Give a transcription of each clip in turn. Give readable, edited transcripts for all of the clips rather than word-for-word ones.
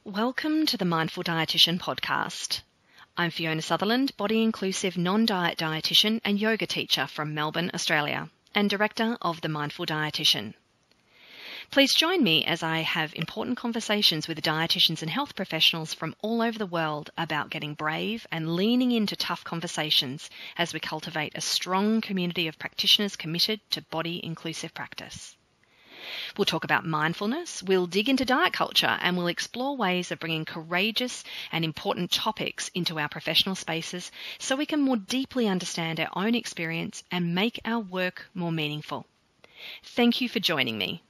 Welcome to the Mindful Dietitian podcast. I'm Fiona Sutherland, body-inclusive non-diet dietitian and yoga teacher from Melbourne, Australia, and director of the Mindful Dietitian. Please join me as I have important conversations with dietitians and health professionals from all over the world about getting brave and leaning into tough conversations as we cultivate a strong community of practitioners committed to body-inclusive practice. We'll talk about mindfulness, we'll dig into diet culture, and we'll explore ways of bringing courageous and important topics into our professional spaces so we can more deeply understand our own experience and make our work more meaningful. Thank you for joining me.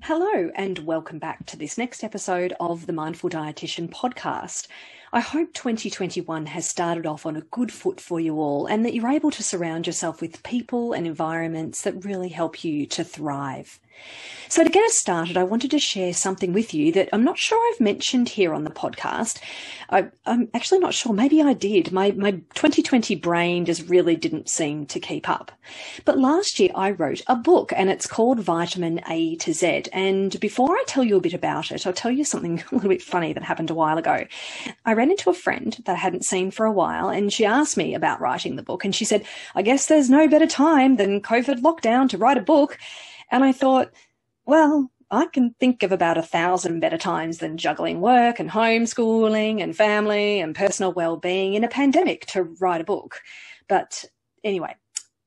Hello and welcome back to this next episode of the Mindful Dietitian podcast. I hope 2021 has started off on a good foot for you all and that you're able to surround yourself with people and environments that really help you to thrive. So to get us started, I wanted to share something with you that I'm not sure I've mentioned here on the podcast. I'm actually not sure. Maybe I did. My 2020 brain just really didn't seem to keep up. But last year I wrote a book and it's called Vitamin A to Z. And before I tell you a bit about it, I'll tell you something a little bit funny that happened a while ago. I ran into a friend that I hadn't seen for a while and she asked me about writing the book. And she said, I guess there's no better time than COVID lockdown to write a book. And I thought, well, I can think of about 1,000 better times than juggling work and homeschooling and family and personal well-being in a pandemic to write a book. But anyway,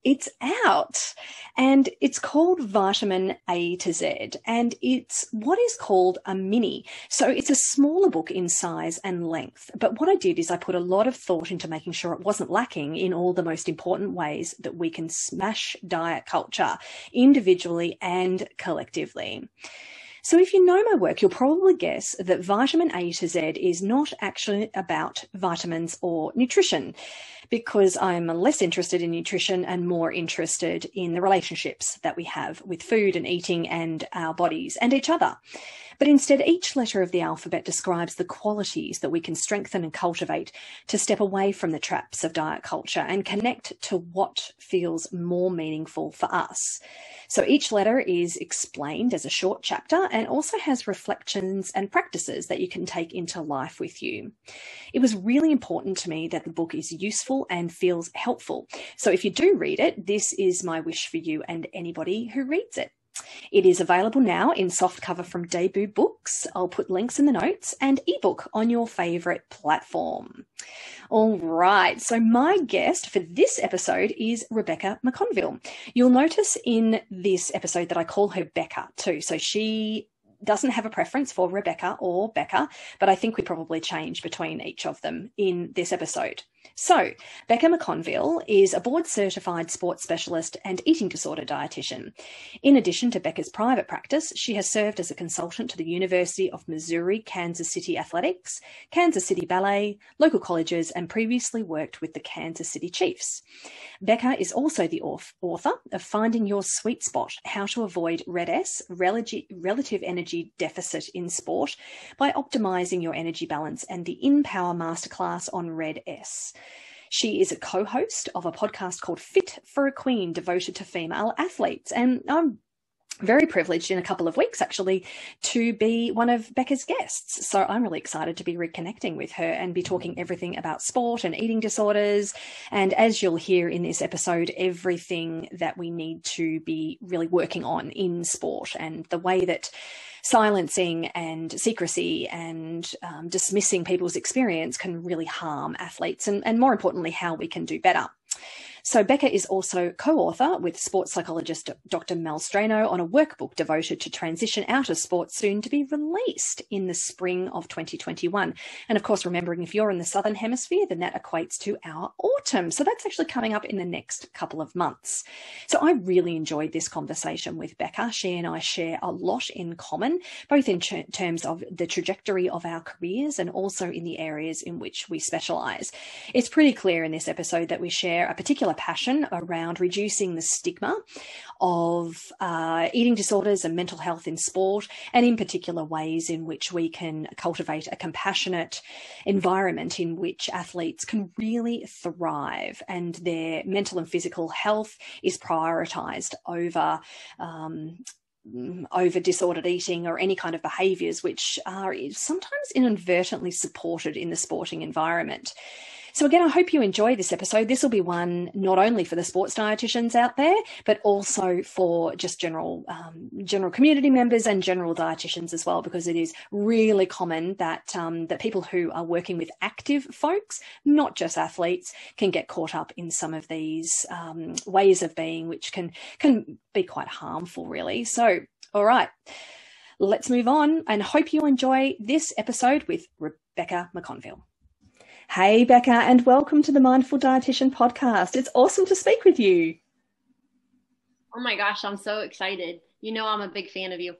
it's out and it's called Vitamin A to Z and it's what is called a mini. So it's a smaller book in size and length. But what I did is I put a lot of thought into making sure it wasn't lacking in all the most important ways that we can smash diet culture individually and collectively. So if you know my work, you'll probably guess that Vitamin A to Z is not actually about vitamins or nutrition, because I'm less interested in nutrition and more interested in the relationships that we have with food and eating and our bodies and each other. But instead, each letter of the alphabet describes the qualities that we can strengthen and cultivate to step away from the traps of diet culture and connect to what feels more meaningful for us. So each letter is explained as a short chapter and also has reflections and practices that you can take into life with you. It was really important to me that the book is useful and feels helpful. So if you do read it, this is my wish for you and anybody who reads it. It is available now in softcover from Debut Books. I'll put links in the notes and ebook on your favourite platform. All right, so my guest for this episode is Rebecca McConville. You'll notice in this episode that I call her Becca too. So she doesn't have a preference for Rebecca or Becca, but I think we probably change between each of them in this episode. So, Becca McConville is a board-certified sports specialist and eating disorder dietitian. In addition to Becca's private practice, she has served as a consultant to the University of Missouri Kansas City Athletics, Kansas City Ballet, local colleges, and previously worked with the Kansas City Chiefs. Becca is also the author of Finding Your Sweet Spot, How to Avoid RED-S, Relative Energy Deficit in Sport, by Optimizing Your Energy Balance, and the InPower Masterclass on RED-S. She is a co-host of a podcast called Fit for a Queen, devoted to female athletes. And I'm very privileged in a couple of weeks, actually, to be one of Becca's guests. So I'm really excited to be reconnecting with her and be talking everything about sport and eating disorders. And as you'll hear in this episode, everything that we need to be really working on in sport and the way that silencing and secrecy and dismissing people's experience can really harm athletes and more importantly, how we can do better. So Becca is also co-author with sports psychologist Dr. Mel Strano on a workbook devoted to transition out of sports, soon to be released in the spring of 2021. And of course, remembering if you're in the Southern Hemisphere, then that equates to our autumn. So that's actually coming up in the next couple of months. So I really enjoyed this conversation with Becca. She and I share a lot in common, both in terms of the trajectory of our careers and also in the areas in which we specialise. It's pretty clear in this episode that we share a particular particular passion around reducing the stigma of eating disorders and mental health in sport, and in particular ways in which we can cultivate a compassionate environment in which athletes can really thrive and their mental and physical health is prioritised over disordered eating or any kind of behaviours which are sometimes inadvertently supported in the sporting environment. So again, I hope you enjoy this episode. This will be one not only for the sports dietitians out there, but also for just general community members and general dietitians as well, because it is really common that that people who are working with active folks, not just athletes, can get caught up in some of these ways of being, which can be quite harmful, really. So, all right, let's move on, and hope you enjoy this episode with Becca McConville. Hey, Becca, and welcome to the Mindful Dietitian podcast. It's awesome to speak with you. Oh my gosh, I'm so excited. You know, I'm a big fan of you.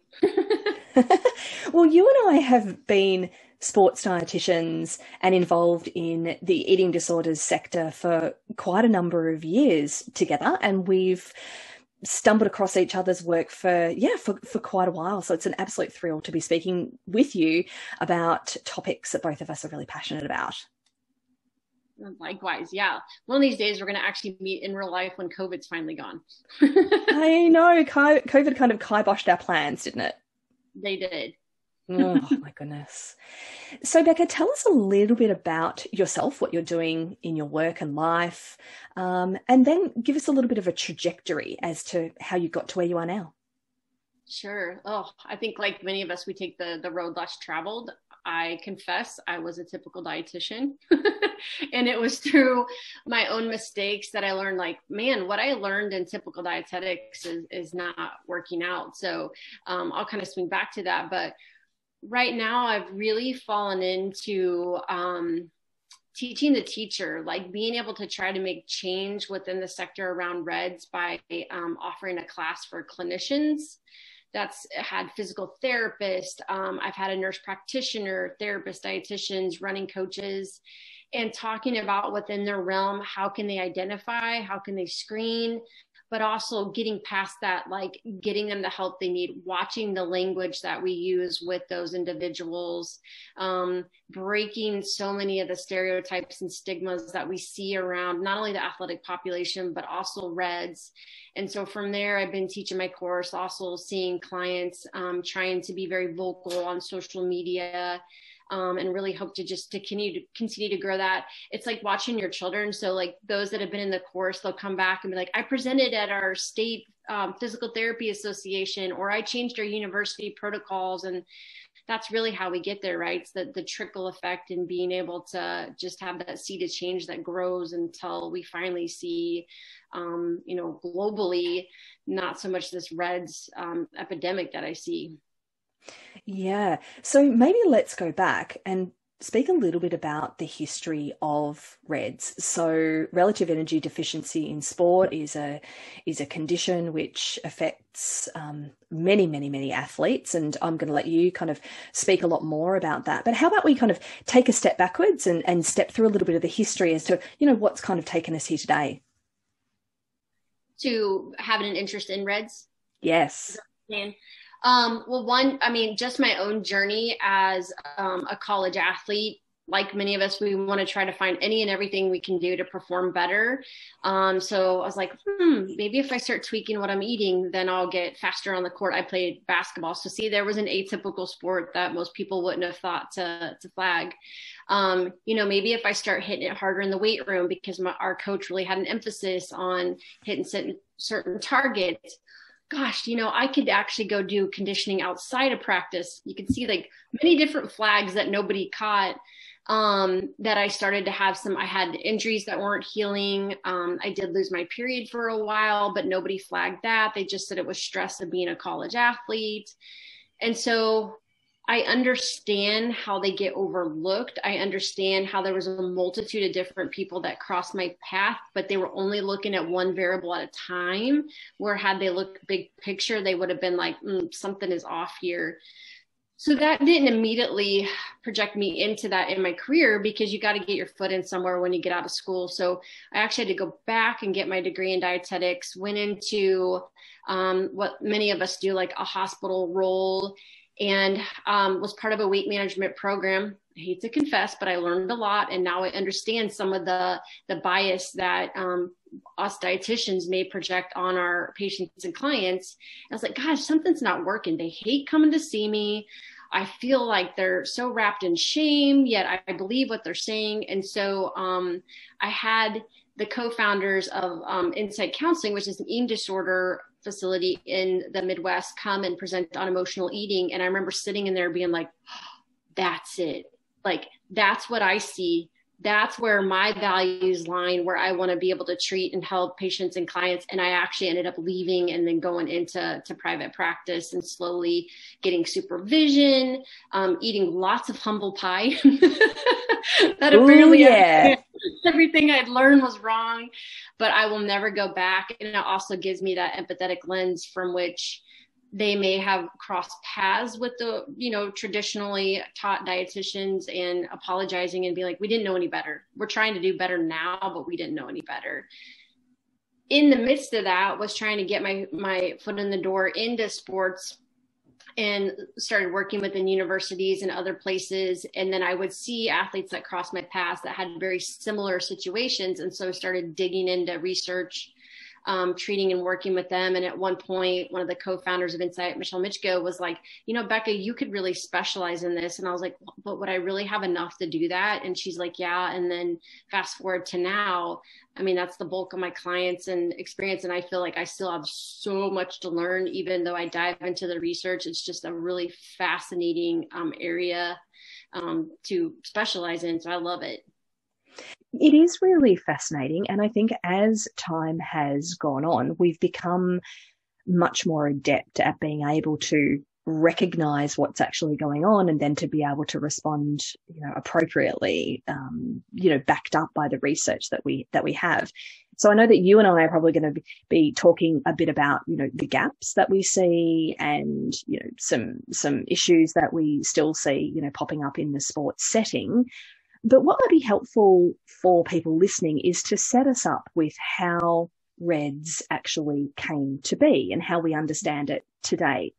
Well, you and I have been sports dietitians and involved in the eating disorders sector for quite a number of years together, and we've stumbled across each other's work for quite a while. So it's an absolute thrill to be speaking with you about topics that both of us are really passionate about. Likewise, yeah. One of these days we're going to actually meet in real life when COVID's finally gone. I know, COVID kind of kiboshed our plans, didn't it? They did. Oh my goodness. So Becca, tell us a little bit about yourself, what you're doing in your work and life, and then give us a little bit of a trajectory as to how you got to where you are now. Sure. Oh, I think like many of us, we take the road less traveled. I confess I was a typical dietitian and it was through my own mistakes that I learned, like, man, what I learned in typical dietetics is not working out. So I'll kind of swing back to that. But right now I've really fallen into teaching the teacher, like being able to try to make change within the sector around REDS by offering a class for clinicians. That's had physical therapists. I've had a nurse practitioner, therapist, dietitians, running coaches, and talking about within their realm, how can they identify, how can they screen, but also getting past that, like getting them the help they need, watching the language that we use with those individuals, breaking so many of the stereotypes and stigmas that we see around not only the athletic population, but also REDS. And so from there, I've been teaching my course, also seeing clients, trying to be very vocal on social media, and really hope to just continue to grow that. It's like watching your children. So like those that have been in the course, they'll come back and be like, I presented at our state physical therapy association, or I changed our university protocols. And that's really how we get there, right? It's the trickle effect and being able to just have that seed of change that grows until we finally see, globally, not so much this REDS epidemic that I see. Yeah. So maybe let's go back and speak a little bit about the history of REDS. So relative energy deficiency in sport is a condition which affects many athletes, and I'm going to let you kind of speak a lot more about that. But how about we kind of take a step backwards and step through a little bit of the history as to, what's kind of taken us here today. To having an interest in REDS? Yes. Well, just my own journey as a college athlete. Like many of us, we want to try to find any and everything we can do to perform better. So I was like, maybe if I start tweaking what I'm eating, then I'll get faster on the court. I played basketball. So see, there was an atypical sport that most people wouldn't have thought to flag. Maybe if I start hitting it harder in the weight room, because our coach really had an emphasis on hitting certain targets. Gosh, I could actually go do conditioning outside of practice. You could see like many different flags that nobody caught, that I started to have I had injuries that weren't healing. I did lose my period for a while, but nobody flagged that. They just said it was stress of being a college athlete. And so I understand how they get overlooked. I understand how there was a multitude of different people that crossed my path, but they were only looking at one variable at a time, where had they looked big picture, they would have been like, something is off here. So that didn't immediately project me into that in my career, because you got to get your foot in somewhere when you get out of school. So I actually had to go back and get my degree in dietetics, went into what many of us do, like a hospital role, and was part of a weight management program. I hate to confess, but I learned a lot. And now I understand some of the bias that us dietitians may project on our patients and clients. I was like, gosh, something's not working. They hate coming to see me. I feel like they're so wrapped in shame, yet I believe what they're saying. And so I had the co-founders of Insight Counseling, which is an eating disorder facility in the Midwest, come and present on emotional eating. And I remember sitting in there being like, oh, that's it. Like, that's what I see. That's where my values line, where I want to be able to treat and help patients and clients. And I actually ended up leaving and then going into private practice and slowly getting supervision, eating lots of humble pie. That apparently everything I'd learned was wrong, but I will never go back. And it also gives me that empathetic lens from which they may have crossed paths with the, traditionally taught dietitians, and apologizing and be like, we didn't know any better. We're trying to do better now, but we didn't know any better. In the midst of that was trying to get my foot in the door into sports, and started working within universities and other places. And then I would see athletes that crossed my path that had very similar situations. And so I started digging into research, treating and working with them. And at one point, one of the co-founders of Insight, Michelle Mitchko, was like, Becca, you could really specialize in this. And I was like, but would I really have enough to do that? And she's like, yeah. And then fast forward to now, that's the bulk of my clients and experience. And I feel like I still have so much to learn, even though I dive into the research. It's just a really fascinating area to specialize in. So I love it. It is really fascinating. And I think as time has gone on, we've become much more adept at being able to recognize what's actually going on, and then to be able to respond, appropriately, backed up by the research that we have. So I know that you and I are probably going to be talking a bit about, the gaps that we see, and, some issues that we still see, popping up in the sports setting. But what might be helpful for people listening is to set us up with how REDS actually came to be and how we understand it today.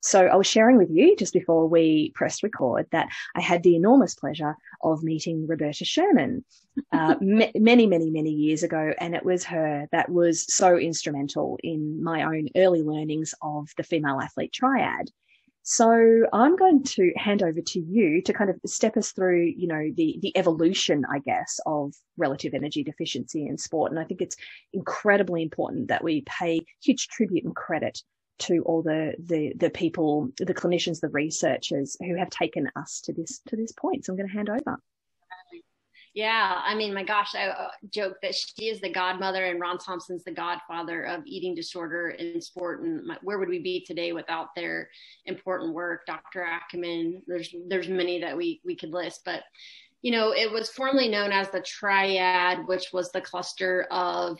So I was sharing with you just before we pressed record that I had the enormous pleasure of meeting Roberta Sherman many, many, many years ago. And it was her that was so instrumental in my own early learnings of the female athlete triad. So I'm going to hand over to you to kind of step us through, the evolution, I guess, of relative energy deficiency in sport. And I think it's incredibly important that we pay huge tribute and credit to all the people, the clinicians, the researchers who have taken us to this point. So I'm going to hand over. Yeah, my gosh, I joke that she is the godmother and Ron Thompson's the godfather of eating disorder in sport. And where would we be today without their important work? Dr. Ackerman, there's many that we could list, but it was formerly known as the triad, which was the cluster of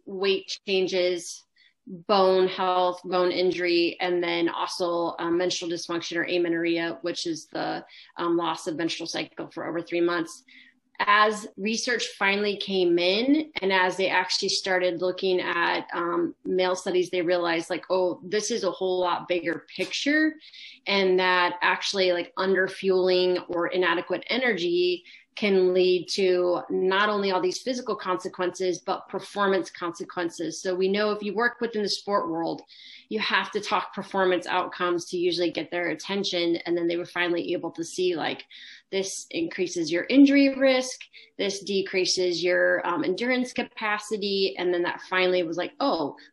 weight changes, bone health, bone injury, and then also menstrual dysfunction, or amenorrhea, which is the loss of menstrual cycle for over 3 months. As research finally came in, and as they actually started looking at male studies, they realized this is a whole lot bigger picture, and that actually underfueling or inadequate energy can lead to not only all these physical consequences, but performance consequences. So we know if you work within the sport world, you have to talk performance outcomes to usually get their attention. And then they were finally able to see this increases your injury risk, this decreases your endurance capacity. And then that finally was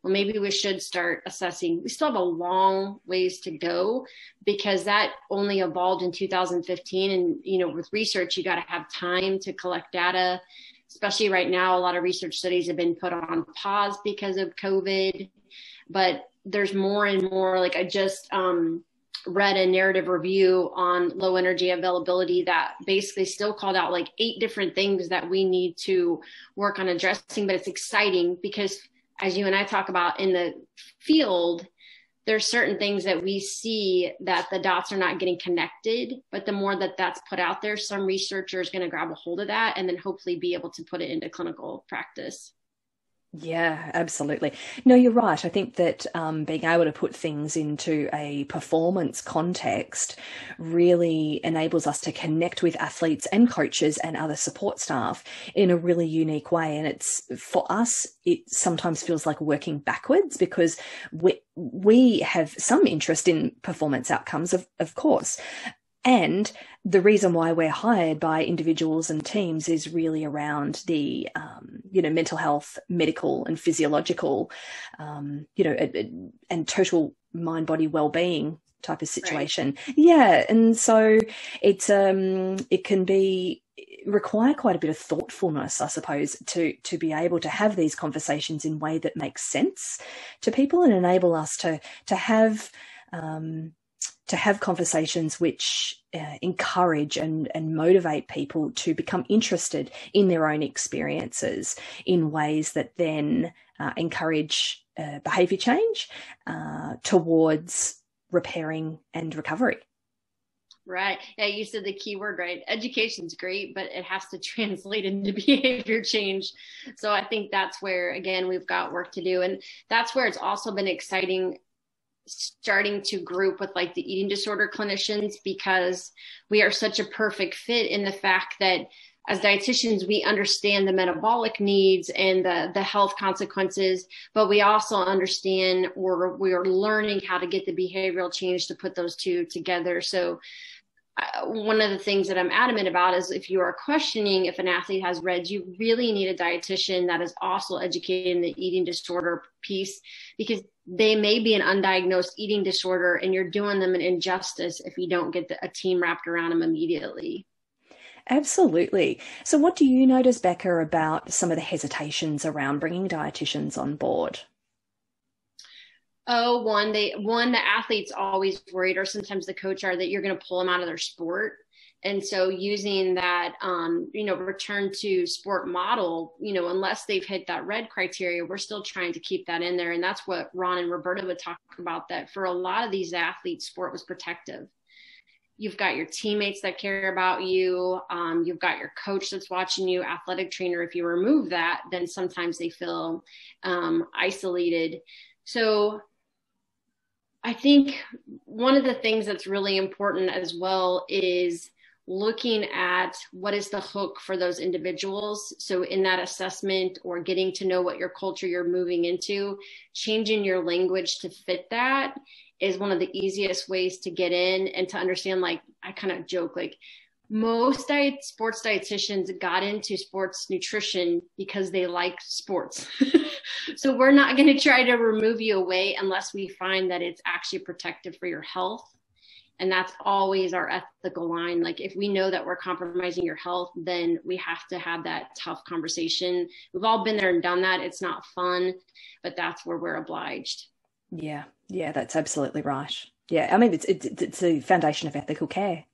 maybe we should start assessing. We still have a long ways to go, because that only evolved in 2015. And, with research, you got to have time to collect data, especially right now. A lot of research studies have been put on pause because of COVID, but there's more and more. I just read a narrative review on low energy availability that basically still called out 8 different things that we need to work on addressing. But it's exciting because, as you and I talk about in the field, there's certain things that we see that the dots are not getting connected, but the more that that's put out there, some researcher is going to grab a hold of that and then hopefully be able to put it into clinical practice. Yeah, absolutely. No, you're right. I think that being able to put things into a performance context really enables us to connect with athletes and coaches and other support staff in a really unique way. And it's, for us, it sometimes feels like working backwards, because we have some interest in performance outcomes, of course. And the reason why we're hired by individuals and teams is really around the, mental health, medical and physiological, and total mind, body well-being type of situation. Right. Yeah. And so it's, it can require quite a bit of thoughtfulness, I suppose, to be able to have these conversations in a way that makes sense to people and enable us to have conversations which encourage and motivate people to become interested in their own experiences in ways that then encourage behaviour change towards repairing and recovery. Right. Yeah, you said the key word, right? Education's great, but it has to translate into behavior change. So I think that's where, again, we've got work to do. And that's where it's also been exciting starting to group with like the eating disorder clinicians, because we are such a perfect fit in the fact that as dietitians, we understand the metabolic needs and the health consequences, but we also understand, or we are learning how to get the behavioral change to put those two together. So one of the things that I'm adamant about is if you are questioning if an athlete has RED, you really need a dietitian that is also educated in the eating disorder piece, because they may be an undiagnosed eating disorder and you're doing them an injustice if you don't get a team wrapped around them immediately. Absolutely. So what do you notice, Becca, about some of the hesitations around bringing dietitians on board? Oh, the athlete's always worried, or sometimes the coach are, that you're going to pull them out of their sport. And so using that, return to sport model, unless they've hit that RED criteria, we're still trying to keep that in there. And that's what Ron and Roberta would talk about, that for a lot of these athletes, sport was protective. You've got your teammates that care about you. You've got your coach that's watching you, athletic trainer. If you remove that, then sometimes they feel isolated. So I think one of the things that's really important as well is looking at what is the hook for those individuals. So in that assessment, or getting to know what your culture you're moving into, changing your language to fit that is one of the easiest ways to get in and to understand. Like, I kind of joke, like, most sports dietitians got into sports nutrition because they like sports. So we're not going to try to remove you away unless we find that it's actually protective for your health. And that's always our ethical line. Like, if we know that we're compromising your health, then we have to have that tough conversation. We've all been there and done that. It's not fun, but that's where we're obliged. Yeah, that's absolutely right. Yeah, I mean, it's the foundation of ethical care.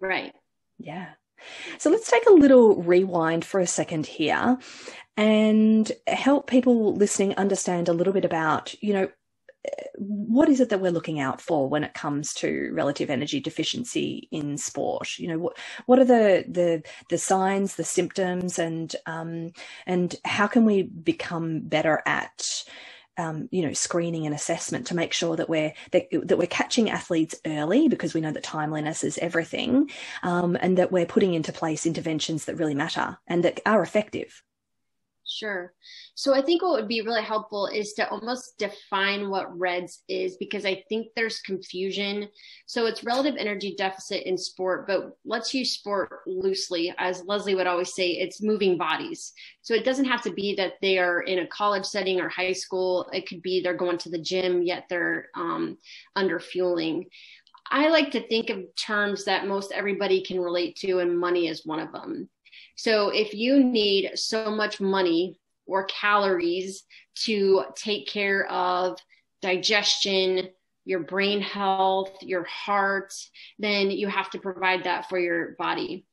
Right. Yeah. So let's take a little rewind for a second here and help people listening understand a little bit about, what is it that we're looking out for when it comes to relative energy deficiency in sport? What are the signs, the symptoms, and how can we become better at screening and assessment to make sure that we're catching athletes early, because we know that timeliness is everything, and that we're putting into place interventions that really matter and that are effective. Sure. So I think what would be really helpful is to almost define what REDS is, because I think there's confusion. So it's relative energy deficit in sport, but let's use sport loosely. As Leslie would always say, it's moving bodies. So it doesn't have to be that they are in a college setting or high school. It could be they're going to the gym, yet they're under fueling. I like to think of terms that most everybody can relate to, and money is one of them. So if you need so much money or calories to take care of digestion, your brain health, your heart, then you have to provide that for your body.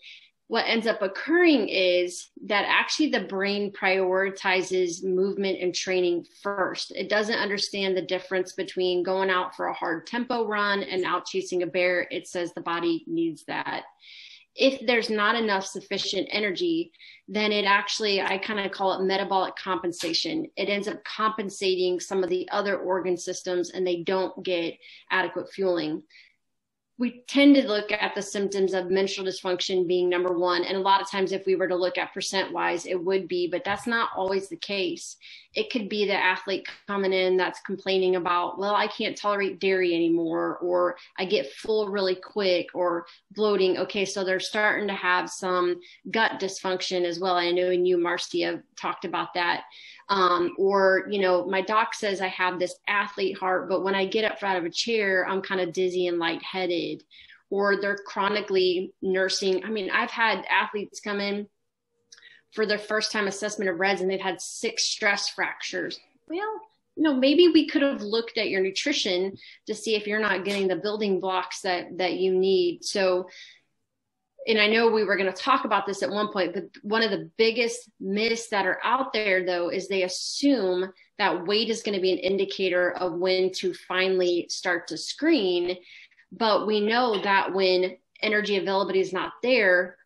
what ends up occurring is that actually the brain prioritizes movement and training first. It doesn't understand the difference between going out for a hard tempo run and out chasing a bear. It says the body needs that. If there's not enough sufficient energy, then it actually, I kind of call it metabolic compensation. It ends up compensating some of the other organ systems and they don't get adequate fueling. We tend to look at the symptoms of menstrual dysfunction being number one. And a lot of times if we were to look at percent wise, it would be, but that's not always the case. It could be the athlete coming in that's complaining about, well, I can't tolerate dairy anymore, or I get full really quick, or bloating. Okay, so they're starting to have some gut dysfunction as well. I know you, Marcy, have talked about that. Or, you know, my doc says I have this athlete heart, but when I get up out of a chair, I'm kind of dizzy and lightheaded. Or they're chronically nursing. I mean, I've had athletes come in for their first time assessment of REDS and they've had 6 stress fractures. Well, you know, maybe we could have looked at your nutrition to see if you're not getting the building blocks that you need. So, and I know we were going to talk about this at one point, but one of the biggest myths that are out there, though, is they assume that weight is going to be an indicator of when to finally start to screen. But we know that when energy availability is not there,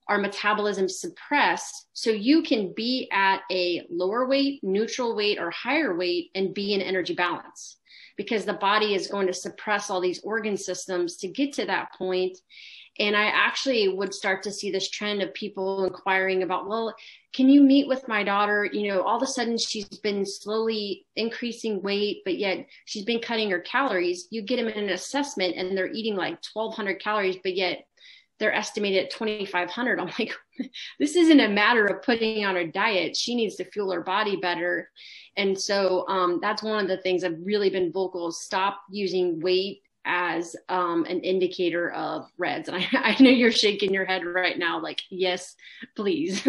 our metabolism is suppressed. So you can be at a lower weight, neutral weight, or higher weight and be in energy balance, because the body is going to suppress all these organ systems to get to that point. And I actually would start to see this trend of people inquiring about, well, can you meet with my daughter? You know, all of a sudden she's been slowly increasing weight, but yet she's been cutting her calories. You get them in an assessment and they're eating like 1,200 calories, but yet they're estimated at 2,500. I'm like, this isn't a matter of putting on her diet. She needs to fuel her body better. And so that's one of the things I've really been vocal is stop using weight as an indicator of REDS. And I know you're shaking your head right now, like, yes, please.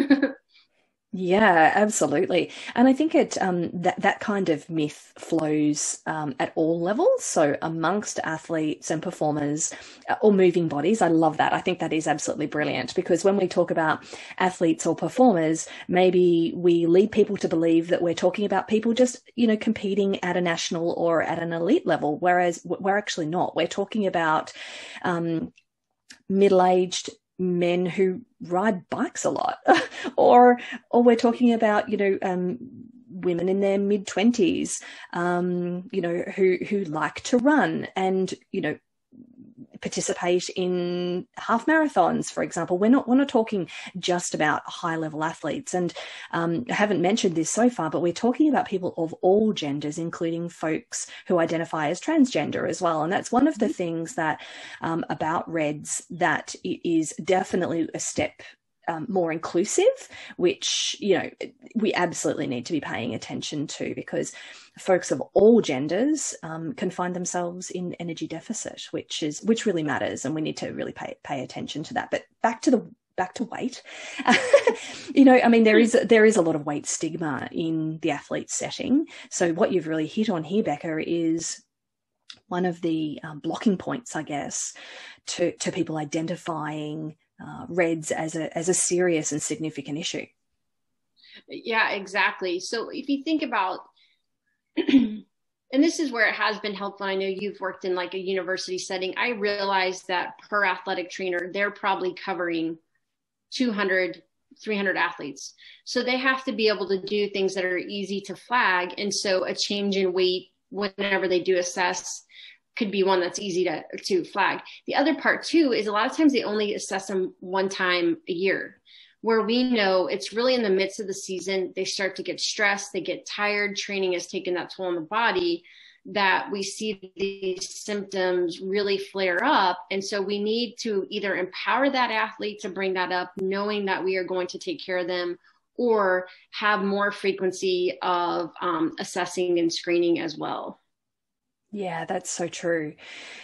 Yeah, absolutely. And I think that kind of myth flows at all levels. So amongst athletes and performers or moving bodies, I love that. I think that is absolutely brilliant, because when we talk about athletes or performers, maybe we lead people to believe that we're talking about people just, you know, competing at a national or at an elite level, whereas we're actually not. We're talking about middle-aged men who ride bikes a lot, or we're talking about, you know, women in their mid-20s, you know, who like to run and, you know, participate in half marathons, for example. We're not talking just about high level athletes. And I haven't mentioned this so far, but we're talking about people of all genders, including folks who identify as transgender as well. And that's one of the things that about REDS that is definitely a step more inclusive, which, you know, we absolutely need to be paying attention to, because folks of all genders can find themselves in energy deficit, which really matters, and we need to really pay attention to that. But back to weight, you know, I mean, there is a lot of weight stigma in the athlete setting. So what you've really hit on here, Becca, is one of the blocking points, I guess, to people identifying REDS as a serious and significant issue. Yeah, exactly. So if you think about, and this is where it has been helpful. I know you've worked in like a university setting. I realized that per athletic trainer, they're probably covering 200, 300 athletes. So they have to be able to do things that are easy to flag. And so a change in weight, whenever they do assess, could be one that's easy to flag. The other part too is a lot of times they only assess them one time a year, where we know it's really in the midst of the season, they start to get stressed, they get tired, training has taken that toll on the body, that we see these symptoms really flare up. And so we need to either empower that athlete to bring that up, knowing that we are going to take care of them, or have more frequency of assessing and screening as well. Yeah, that's so true.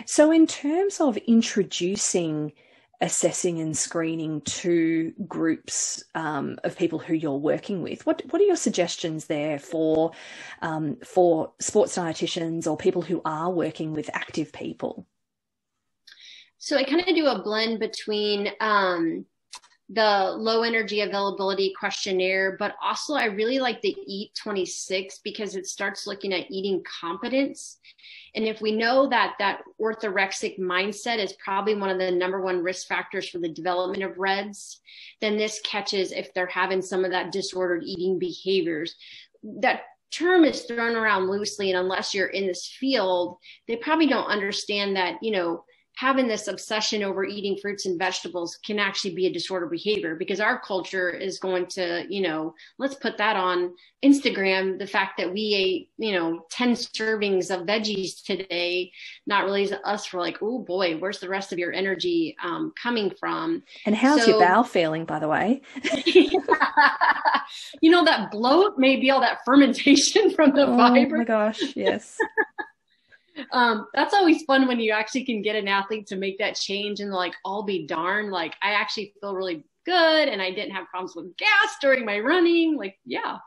So in terms of introducing assessing and screening to groups of people who you're working with, what are your suggestions there for sports dietitians or people who are working with active people? So I kind of do a blend between the low energy availability questionnaire, but also I really like the Eat 26 because it starts looking at eating competence. And if we know that that orthorexic mindset is probably one of the number one risk factors for the development of REDS, then this catches if they're having some of that disordered eating behaviors. That term is thrown around loosely, and unless you're in this field, they probably don't understand that, you know, having this obsession over eating fruits and vegetables can actually be a disordered behavior, because our culture is going to, you know, let's put that on Instagram. The fact that we ate, you know, 10 servings of veggies today, not really us for like, oh boy, where's the rest of your energy coming from? And how's your bowel feeling, by the way? You know, that bloat may be all that fermentation from the fiber. Oh my gosh, yes. That's always fun when you actually can get an athlete to make that change and like, I'll be darned, like I actually feel really good and I didn't have problems with gas during my running. Like, yeah.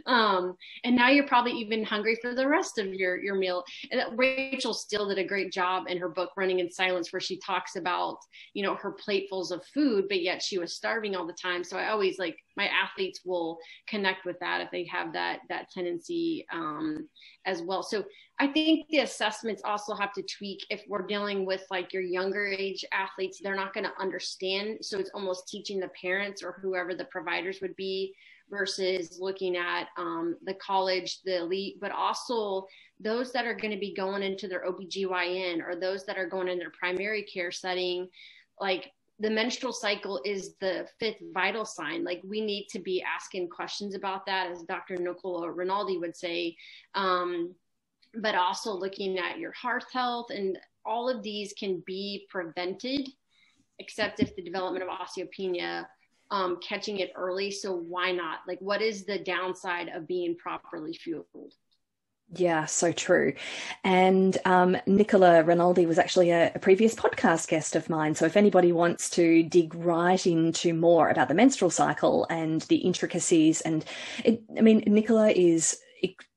And now you're probably even hungry for the rest of your meal. And Rachel Steele did a great job in her book, Running in Silence, where she talks about, you know, her platefuls of food, but yet she was starving all the time. So I always like, my athletes will connect with that if they have that tendency as well. So I think the assessments also have to tweak. If we're dealing with like your younger age athletes, they're not going to understand. So it's almost teaching the parents or whoever the providers would be versus looking at the college, the elite, but also those that are going to be going into their OBGYN or those that are going in their primary care setting. Like, the menstrual cycle is the fifth vital sign. Like, we need to be asking questions about that, as Dr. Nicola Rinaldi would say, but also looking at your heart health, and all of these can be prevented, except if the development of osteopenia, catching it early. So why not? Like, what is the downside of being properly fueled? Yeah, so true. And Nicola Rinaldi was actually a previous podcast guest of mine. So if anybody wants to dig right into more about the menstrual cycle and the intricacies, and Nicola is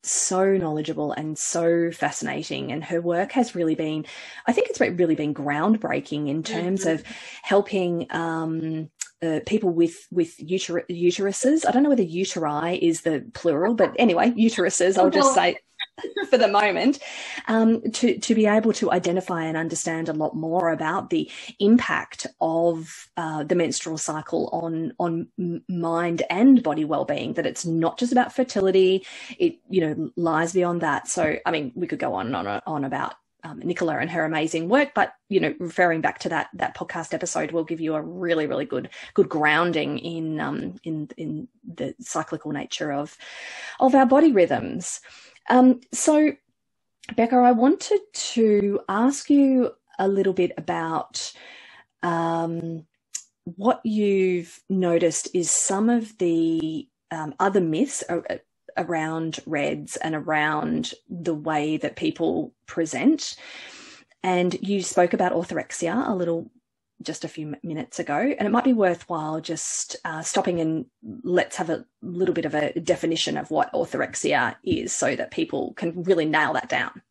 so knowledgeable and so fascinating, and her work has really been, I think it's really been groundbreaking in terms of helping people with uteruses. I don't know whether uteri is the plural, but anyway, uteruses, I'll just say for the moment, to be able to identify and understand a lot more about the impact of the menstrual cycle on mind and body well-being, that it's not just about fertility, it, you know, lies beyond that. So, I mean, we could go on and on about Nicola and her amazing work, but, you know, referring back to that podcast episode will give you a really, really good grounding in the cyclical nature of our body rhythms. So, Becca, I wanted to ask you a little bit about what you've noticed is some of the other myths around REDS and around the way that people present. And you spoke about orthorexia a little just a few minutes ago, and it might be worthwhile just stopping and let's have a little bit of a definition of what orthorexia is so that people can really nail that down.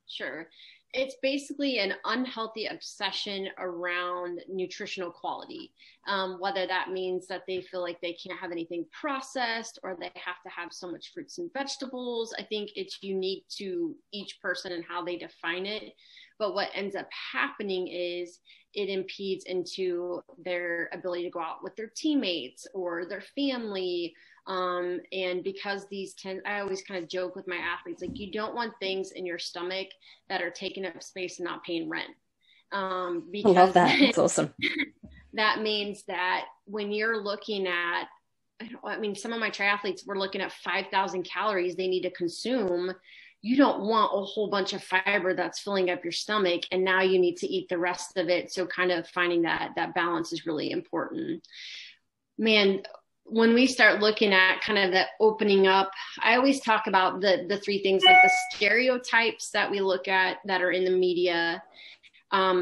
Sure. It's basically an unhealthy obsession around nutritional quality, whether that means that they feel like they can't have anything processed or they have to have so much fruits and vegetables. I think it's unique to each person and how they define it. But what ends up happening is it impedes into their ability to go out with their teammates or their family. And because I always kind of joke with my athletes, like, you don't want things in your stomach that are taking up space and not paying rent. Because I love that. That's awesome. That means that when you're looking at, some of my triathletes were looking at 5,000 calories they need to consume. You don't want a whole bunch of fiber that's filling up your stomach, and now you need to eat the rest of it. So kind of finding that balance is really important. Man, when we start looking at kind of the opening up, I always talk about the three things, like the stereotypes that we look at that are in the media,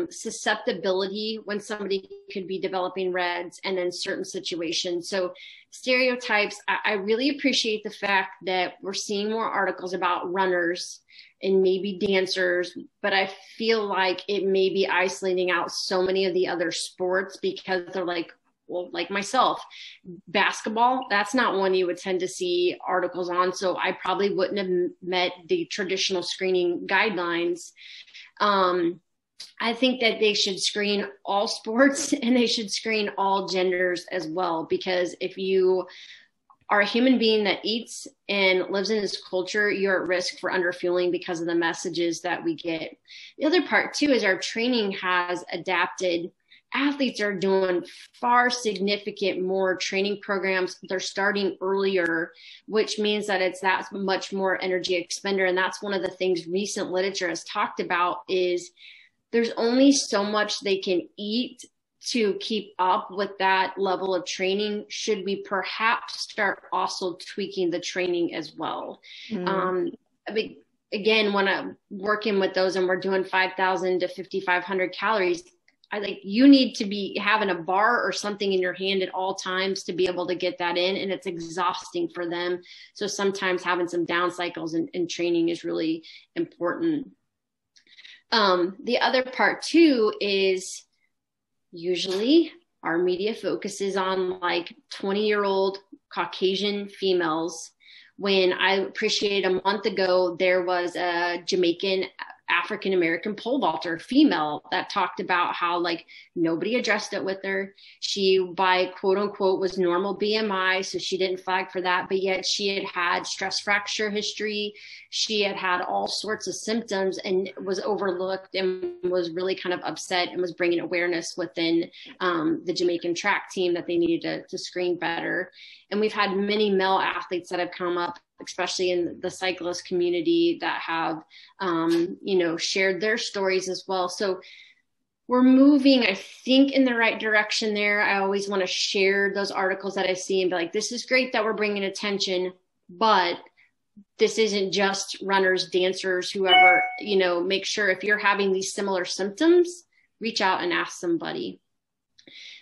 susceptibility when somebody could be developing REDS, and then certain situations. So stereotypes, I really appreciate the fact that we're seeing more articles about runners and maybe dancers, but I feel like it may be isolating out so many of the other sports because they're like, well, like myself, basketball, that's not one you would tend to see articles on. So I probably wouldn't have met the traditional screening guidelines. I think that they should screen all sports and they should screen all genders as well, because if you are a human being that eats and lives in this culture, you're at risk for underfueling because of the messages that we get. The other part too is our training has adapted. Athletes are doing far significant more training programs. They're starting earlier, which means that it's that much more energy expender. And that's one of the things recent literature has talked about is there's only so much they can eat to keep up with that level of training. Should we perhaps start also tweaking the training as well? I mean, again, when I'm working with those and we're doing 5,000 to 5,500 calories, I think you need to be having a bar or something in your hand at all times to be able to get that in. And it's exhausting for them. So sometimes having some down cycles and training is really important. The other part too is usually our media focuses on like 20-year-old Caucasian females. When I appreciated a month ago, there was a Jamaican African-American pole vaulter female that talked about how like nobody addressed it with her. She by quote unquote was normal BMI. So she didn't flag for that, but yet she had had stress fracture history. She had had all sorts of symptoms and was overlooked and was really kind of upset and was bringing awareness within the Jamaican track team that they needed to screen better. And we've had many male athletes that have come up, especially in the cyclist community, that have, shared their stories as well. So we're moving, I think, in the right direction there. I always want to share those articles that I see and be like, this is great that we're bringing attention, but this isn't just runners, dancers, whoever, make sure if you're having these similar symptoms, reach out and ask somebody.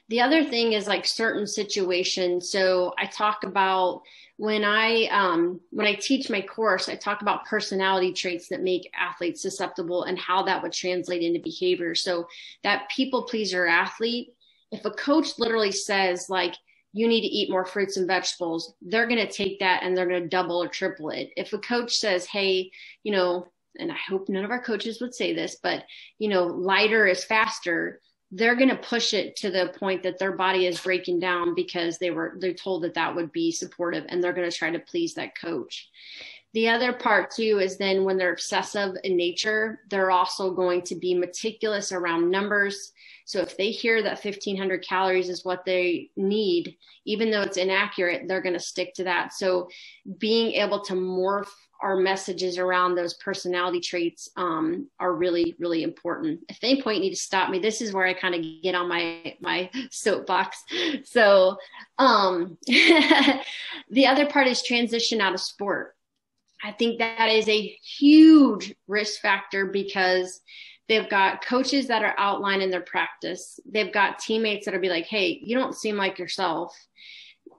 The other thing is like certain situations. So I talk about when I teach my course, I talk about personality traits that make athletes susceptible and how that would translate into behavior. So that people pleaser athlete, if a coach literally says like, you need to eat more fruits and vegetables, they're going to take that and they're going to double or triple it. If a coach says, hey, and I hope none of our coaches would say this, but, lighter is faster, they're going to push it to the point that their body is breaking down because they're told that would be supportive, and they're going to try to please that coach. The other part too is then when they're obsessive in nature, they're also going to be meticulous around numbers. So if they hear that 1,500 calories is what they need, even though it's inaccurate, they're going to stick to that. So being able to morph our messages around those personality traits are really, really important. If at any point you need to stop me, this is where I kind of get on my soapbox. So the other part is transition out of sport. I think that is a huge risk factor because they've got coaches that are outlining their practice. They've got teammates that are be like, hey, you don't seem like yourself.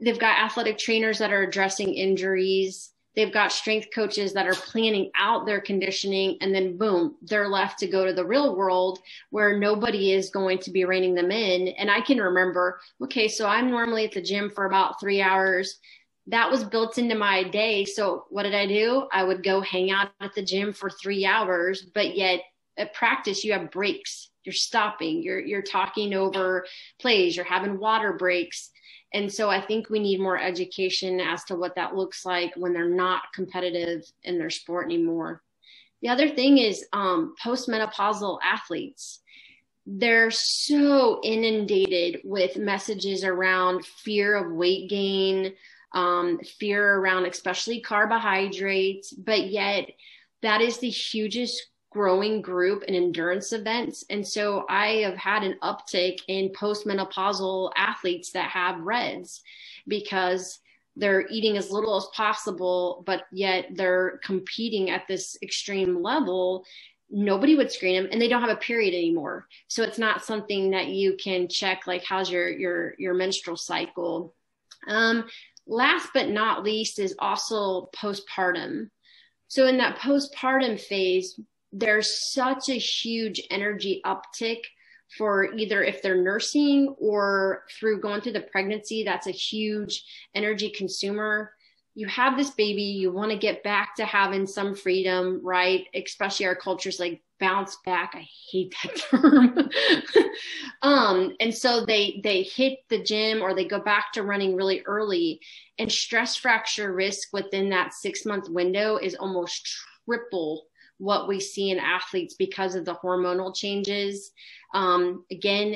They've got athletic trainers that are addressing injuries. They've got strength coaches that are planning out their conditioning, and then boom, they're left to go to the real world where nobody is going to be reining them in. And I can remember, okay, so I'm normally at the gym for about 3 hours. That was built into my day. So what did I do? I would go hang out at the gym for 3 hours, but yet at practice, you have breaks. You're stopping, you're talking over plays, you're having water breaks. And so I think we need more education as to what that looks like when they're not competitive in their sport anymore. The other thing is postmenopausal athletes. They're so inundated with messages around fear of weight gain, fear around especially carbohydrates, but yet that is the hugest growing group in endurance events. And so I have had an uptick in postmenopausal athletes that have REDs because they're eating as little as possible, but yet they're competing at this extreme level. Nobody would screen them, and they don't have a period anymore. So it's not something that you can check, like, how's your menstrual cycle? Last but not least is also postpartum. So in that postpartum phase, there's such a huge energy uptick for either if they're nursing or through going through the pregnancy. That's a huge energy consumer. You have this baby, you want to get back to having some freedom, right? Especially our culture's like bounce back. I hate that term. And so they hit the gym or they go back to running really early, and stress fracture risk within that 6-month window is almost triple what we see in athletes because of the hormonal changes. Again,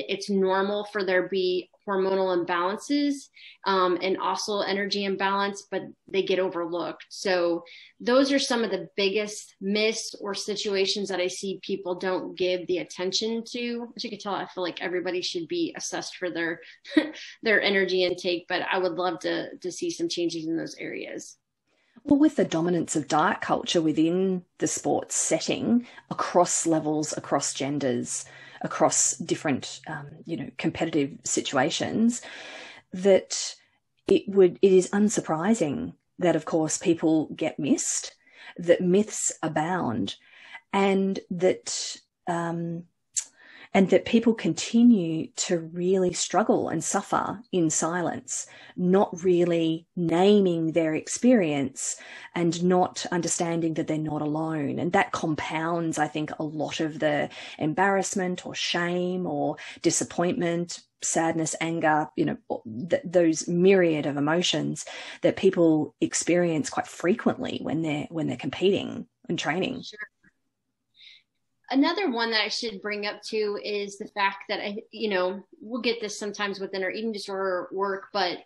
it's normal for there be hormonal imbalances and also energy imbalance, but they get overlooked. So those are some of the biggest myths or situations that I see people don't give the attention to. As you can tell, I feel like everybody should be assessed for their their energy intake, but I would love to see some changes in those areas. Well, with the dominance of diet culture within the sports setting, across levels, across genders, across different, competitive situations, that it is unsurprising that, of course, people get missed, that myths abound, and that people continue to really struggle and suffer in silence, not really naming their experience and not understanding that they're not alone. And that compounds, I think, a lot of the embarrassment or shame or disappointment, sadness, anger, those myriad of emotions that people experience quite frequently when they're competing and training. Sure. Another one that I should bring up too is the fact that we'll get this sometimes within our eating disorder work, but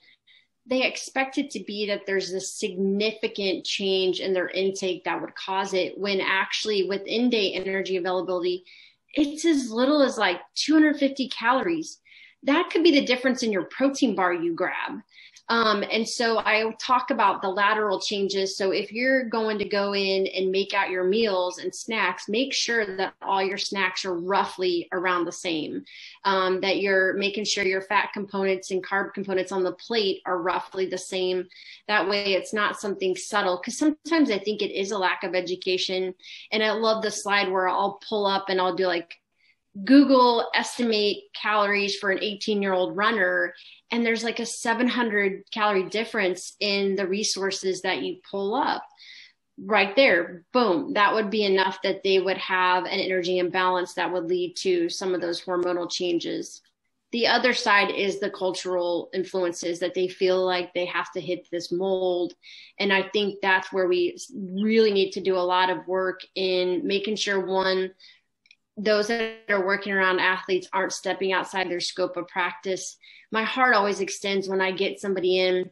they expect it to be that there's a significant change in their intake that would cause it, when actually within day energy availability, it's as little as like 250 calories. That could be the difference in your protein bar you grab. And so I talk about the lateral changes. So if you're going to go in and make out your meals and snacks, make sure that all your snacks are roughly around the same, that you're making sure your fat components and carb components on the plate are roughly the same. That way it's not something subtle, because sometimes I think it is a lack of education. And I love the slide where I'll pull up and I'll do like Google estimate calories for an 18-year-old runner, and there's like a 700 calorie difference in the resources that you pull up. Right there, boom, that would be enough that they would have an energy imbalance that would lead to some of those hormonal changes. The other side is the cultural influences, that they feel like they have to hit this mold. And I think that's where we really need to do a lot of work in making sure, one, those that are working around athletes aren't stepping outside their scope of practice. My heart always extends when I get somebody in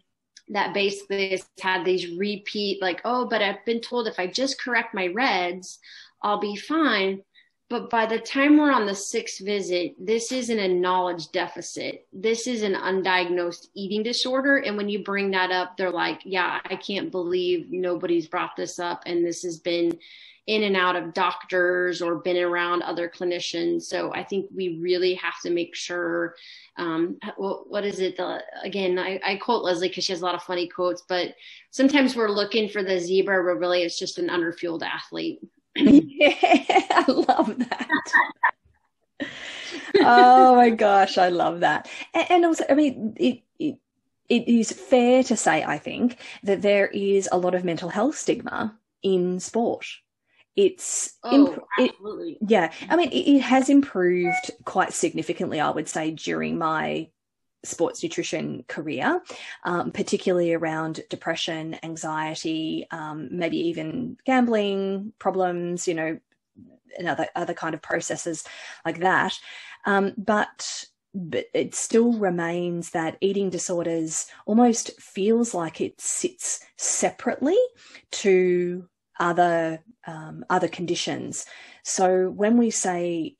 that basically has had these repeat, like, oh, but I've been told if I just correct my reds, I'll be fine. But by the time we're on the 6th visit, this isn't a knowledge deficit. This is an undiagnosed eating disorder. And when you bring that up, they're like, yeah, I can't believe nobody's brought this up. And this has been in and out of doctors or been around other clinicians. So I think we really have to make sure, what is it? Again, I quote Leslie because she has a lot of funny quotes, but sometimes we're looking for the zebra, but really it's just an underfueled athlete. Yeah, I love that. Oh my gosh, I love that. And also, I mean, it is fair to say, I think, that there is a lot of mental health stigma in sport. Absolutely. Yeah. I mean, it has improved quite significantly, I would say, during my sports nutrition career, particularly around depression, anxiety, maybe even gambling problems, and other kind of processes like that. But it still remains that eating disorders almost feels like it sits separately to other conditions. So when we say,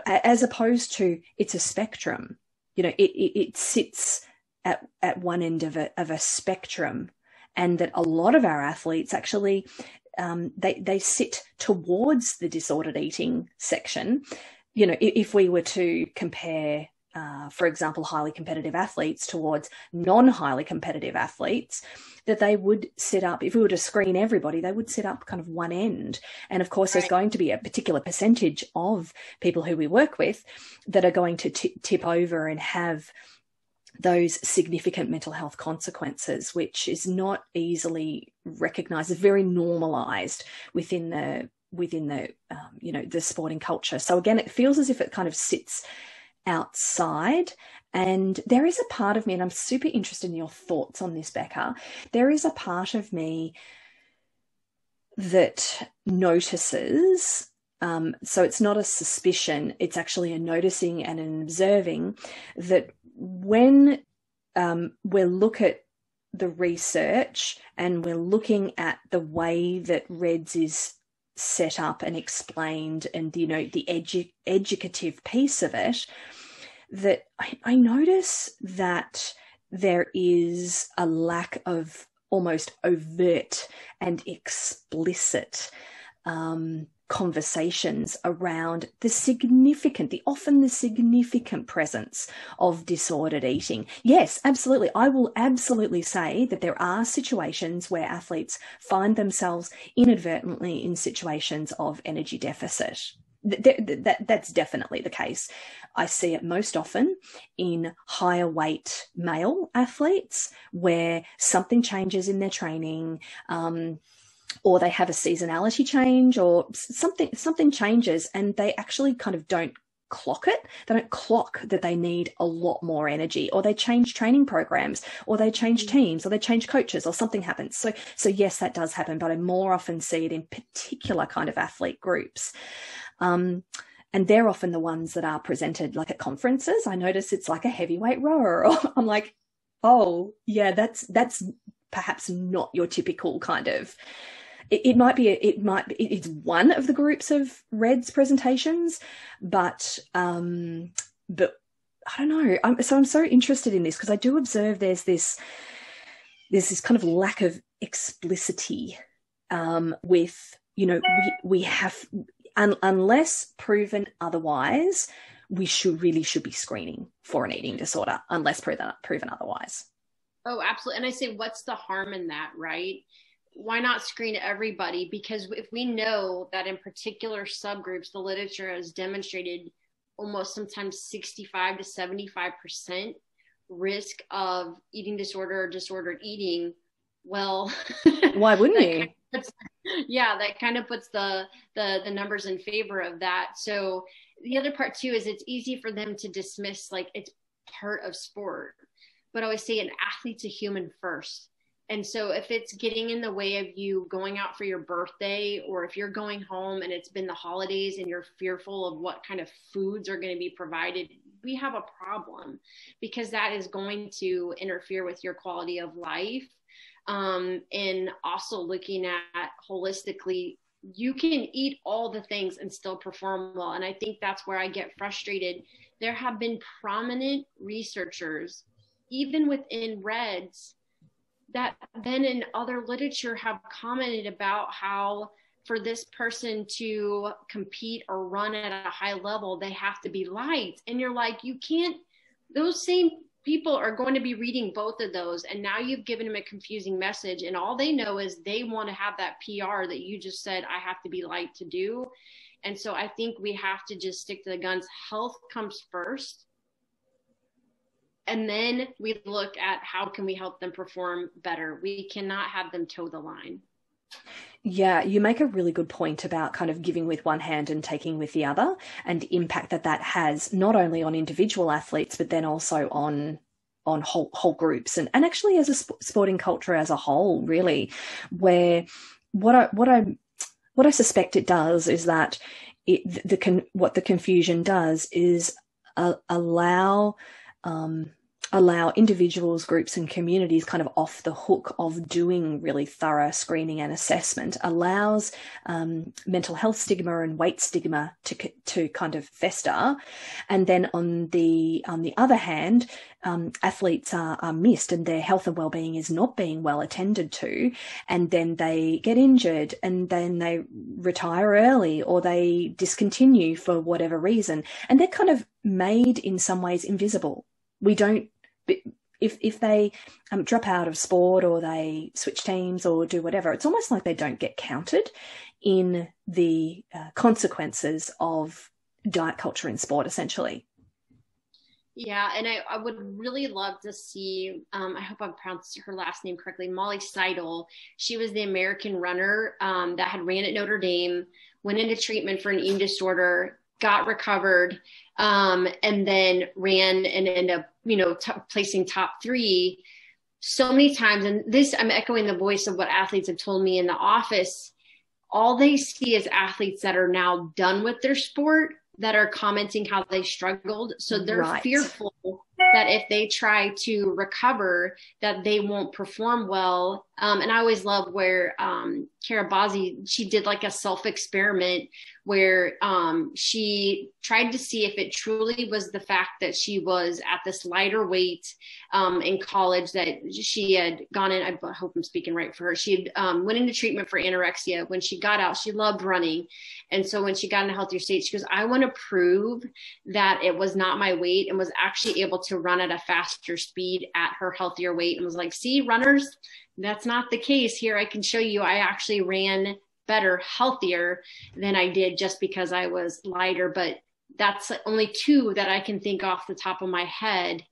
as opposed to it's a spectrum, it sits at one end of a spectrum, and that a lot of our athletes actually they sit towards the disordered eating section. If we were to compare for example, highly competitive athletes towards non-highly competitive athletes, that they would set up, if we were to screen everybody, they would set up kind of one end. And of course, there's going to be a particular percentage of people who we work with that are going to tip over and have those significant mental health consequences, which is not easily recognized. It's very normalized within the the sporting culture. So again, it feels as if it kind of sits outside. And there is a part of me, and I'm super interested in your thoughts on this, Becca, there is a part of me that notices, so it's not a suspicion, it's actually a noticing and an observing, that when we look at the research and we're looking at the way that REDS is set up and explained, and the educative piece of it, that I notice that there is a lack of almost overt and explicit conversations around the often significant presence of disordered eating. Yes, absolutely. I will absolutely say that there are situations where athletes find themselves inadvertently in situations of energy deficit. That's definitely the case. I see it most often in higher weight male athletes where something changes in their training, or they have a seasonality change, or something changes, and they actually kind of don't clock it. They don't clock that they need a lot more energy, or they change training programs, or they change teams, or they change coaches, or something happens. So yes, that does happen, but I more often see it in particular kind of athlete groups. And they're often the ones that are presented like at conferences. I notice it's like a heavyweight rower, or I'm like, oh yeah, that's perhaps not your typical kind of. It's one of the groups of REDS presentations, but I don't know. I'm so interested in this because I do observe there's this kind of lack of explicitity with, we have, unless proven otherwise, we should be screening for an eating disorder unless proven otherwise. Oh, absolutely. And I say, what's the harm in that, right? Why not screen everybody? Because if we know that in particular subgroups, the literature has demonstrated almost sometimes 65 to 75% risk of eating disorder or disordered eating, well, why wouldn't you? That kind of puts the numbers in favor of that. So the other part too is it's easy for them to dismiss, like it's part of sport. But I always say an athlete's a human first. And so if it's getting in the way of you going out for your birthday, or if you're going home and it's been the holidays and you're fearful of what kind of foods are going to be provided, we have a problem, because that is going to interfere with your quality of life. And also looking at holistically, you can eat all the things and still perform well. And I think that's where I get frustrated. There have been prominent researchers, even within REDS, that then in other literature have commented about how for this person to compete or run at a high level, they have to be light. And you're like, you can't, those same people are going to be reading both of those. And now you've given them a confusing message. And all they know is they want to have that PR that you just said, I have to be light to do. And so I think we have to just stick to the guns. Health comes first. And then we look at how can we help them perform better. We cannot have them toe the line. Yeah, you make a really good point about kind of giving with one hand and taking with the other, and the impact that has not only on individual athletes, but then also on whole groups and actually as a sporting culture as a whole, really, where what I suspect it does is that what the confusion does is allow individuals, groups and communities kind of off the hook of doing really thorough screening and assessment, allows mental health stigma and weight stigma to kind of fester. And then on the other hand, athletes are missed and their health and well-being is not being well attended to. And then they get injured and then they retire early or they discontinue for whatever reason. And they're kind of made in some ways invisible. We don't, if they drop out of sport or they switch teams or do whatever, it's almost like they don't get counted in the consequences of diet culture in sport, essentially. Yeah, and I would really love to see, I hope I'm pronouncing her last name correctly, Molly Seidel. She was the American runner that had ran at Notre Dame, went into treatment for an eating disorder, got recovered, and then ran and ended up, placing top 3 so many times. And this, I'm echoing the voice of what athletes have told me in the office. All they see is athletes that are now done with their sport that are commenting how they struggled. So they're fearful that if they try to recover, that they won't perform well. And I always love where Kara Bazzi, she did like a self-experiment where she tried to see if it truly was the fact that she was at this lighter weight in college, that she had gone in, I hope I'm speaking right for her. She had went into treatment for anorexia. When she got out, she loved running. And so when she got in a healthier state, she goes, I want to prove that it was not my weight, and was actually able to run at a faster speed at her healthier weight, and was like, see, runners, that's not the case here. I can show you I actually ran better, healthier than I did just because I was lighter. But that's only 2 that I can think off the top of my head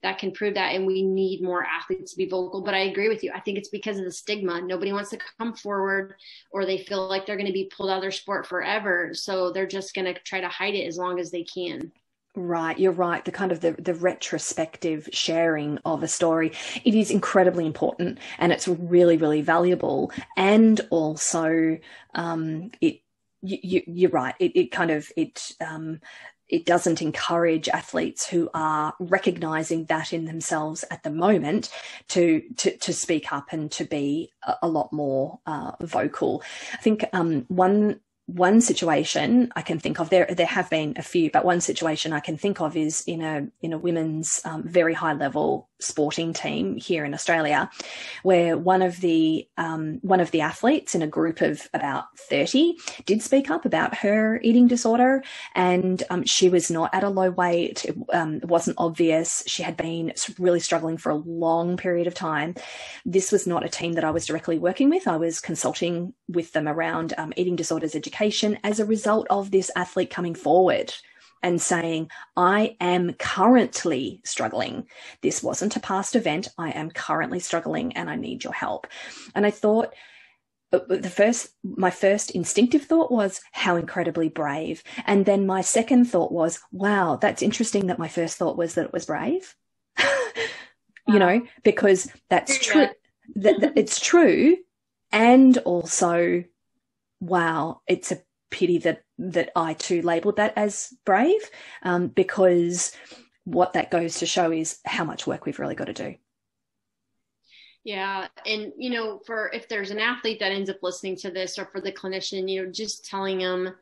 that can prove that. And we need more athletes to be vocal. But I agree with you. I think it's because of the stigma. Nobody wants to come forward, or they feel like they're going to be pulled out of their sport forever. So they're just going to try to hide it as long as they can. Right, you're right. The kind of the retrospective sharing of a story, it is incredibly important, and it's really, really valuable. And also, you're right. It doesn't encourage athletes who are recognizing that in themselves at the moment to speak up and to be a lot more vocal. I think one situation I can think of, there have been a few, but one situation I can think of is in a women's very high level sporting team here in Australia, where one of the athletes in a group of about 30 did speak up about her eating disorder, and she was not at a low weight. It wasn't obvious. She had been really struggling for a long period of time. This was not a team that I was directly working with. I was consulting with them around eating disorders education as a result of this athlete coming forward and saying, I am currently struggling. This wasn't a past event. I am currently struggling and I need your help. And I thought, my first instinctive thought was, how incredibly brave. And then my second thought was, wow, that's interesting that my first thought was that it was brave. Because that's true. It's true. And also, wow, it's a pity that I too labelled that as brave, because what that goes to show is how much work we've really got to do. Yeah. And, for if there's an athlete that ends up listening to this, or for the clinician, just telling them,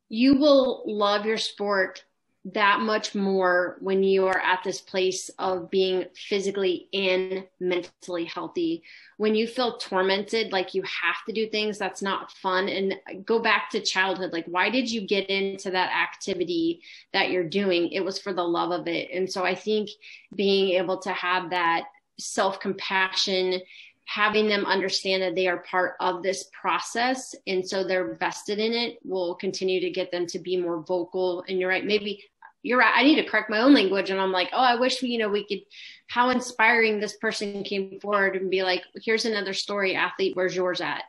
you will love your sport that much more when you are at this place of being physically and mentally healthy. When you feel tormented, like you have to do things, that's not fun. And go back to childhood. Like, why did you get into that activity that you're doing? It was for the love of it. And so I think being able to have that self-compassion, having them understand that they are part of this process, and so they're vested in it, will continue to get them to be more vocal. And you're right, maybe you're right. I need to correct my own language. And I'm like, oh, I wish we could, how inspiring this person came forward and be like, here's another story, athlete, where's yours at?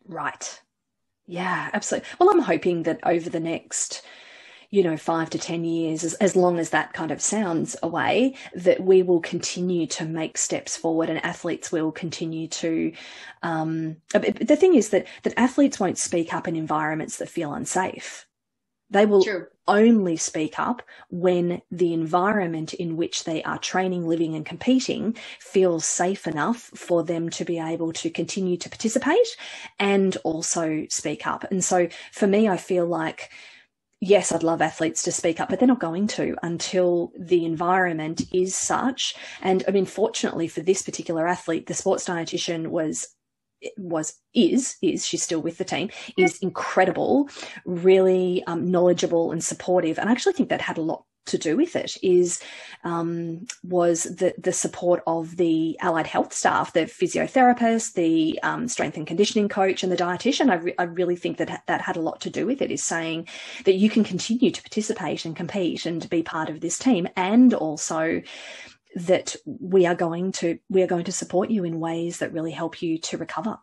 Right. Yeah, absolutely. Well, I'm hoping that over the next, 5 to 10 years, as long as that kind of sounds away, that we will continue to make steps forward, and athletes will continue to, the thing is that athletes won't speak up in environments that feel unsafe. They will only speak up when the environment in which they are training, living and competing feels safe enough for them to be able to continue to participate and also speak up. And so for me, I feel like, yes, I'd love athletes to speak up, but they're not going to until the environment is such. And I mean, fortunately for this particular athlete, the sports dietitian she's still with the team, is incredible, really knowledgeable and supportive. And I actually think that had a lot to do with it was the support of the allied health staff, the physiotherapist, the strength and conditioning coach, and the dietitian. I really think that had a lot to do with it, is saying that you can continue to participate and compete and be part of this team, and also that we are going to support you in ways that really help you to recover.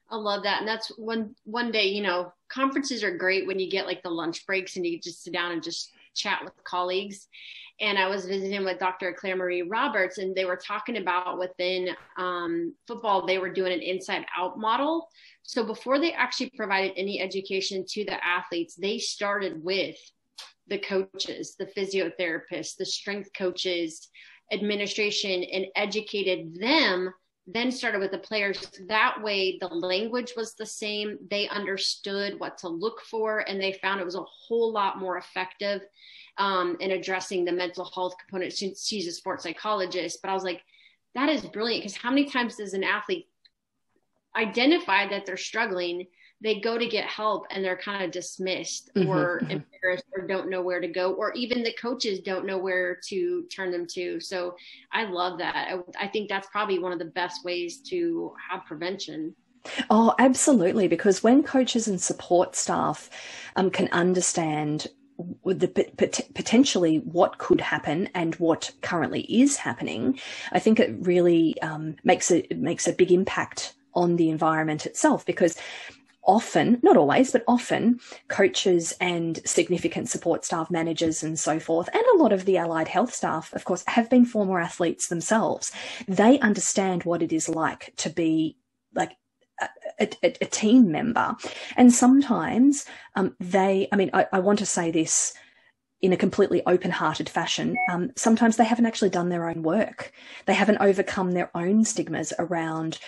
I love that. And that's one day, you know, conferences are great when you get like the lunch breaks and you just sit down and just chat with colleagues. And I was visiting with Dr. Claire Marie Roberts, and they were talking about within football, they were doing an inside out model. So before they actually provided any education to the athletes, they started with the coaches, the physiotherapists, the strength coaches, administration, and educated them, then started with the players. That way the language was the same. They understood what to look for, and they found it was a whole lot more effective in addressing the mental health component. She's a sports psychologist, but I was like, that is brilliant, because how many times does an athlete identify that they're struggling, they go to get help and they're kind of dismissed or embarrassed or don't know where to go, or even the coaches don't know where to turn them to. So I love that. I think that's probably one of the best ways to have prevention. Oh, absolutely. Because when coaches and support staff can understand potentially what could happen and what currently is happening, I think it really makes a big impact on the environment itself, because often, not always, but often, coaches and significant support staff, managers and so forth, and a lot of the allied health staff, of course, have been former athletes themselves. They understand what it is like to be like a team member. And sometimes I want to say this in a completely open-hearted fashion. Sometimes they haven't actually done their own work. They haven't overcome their own stigmas around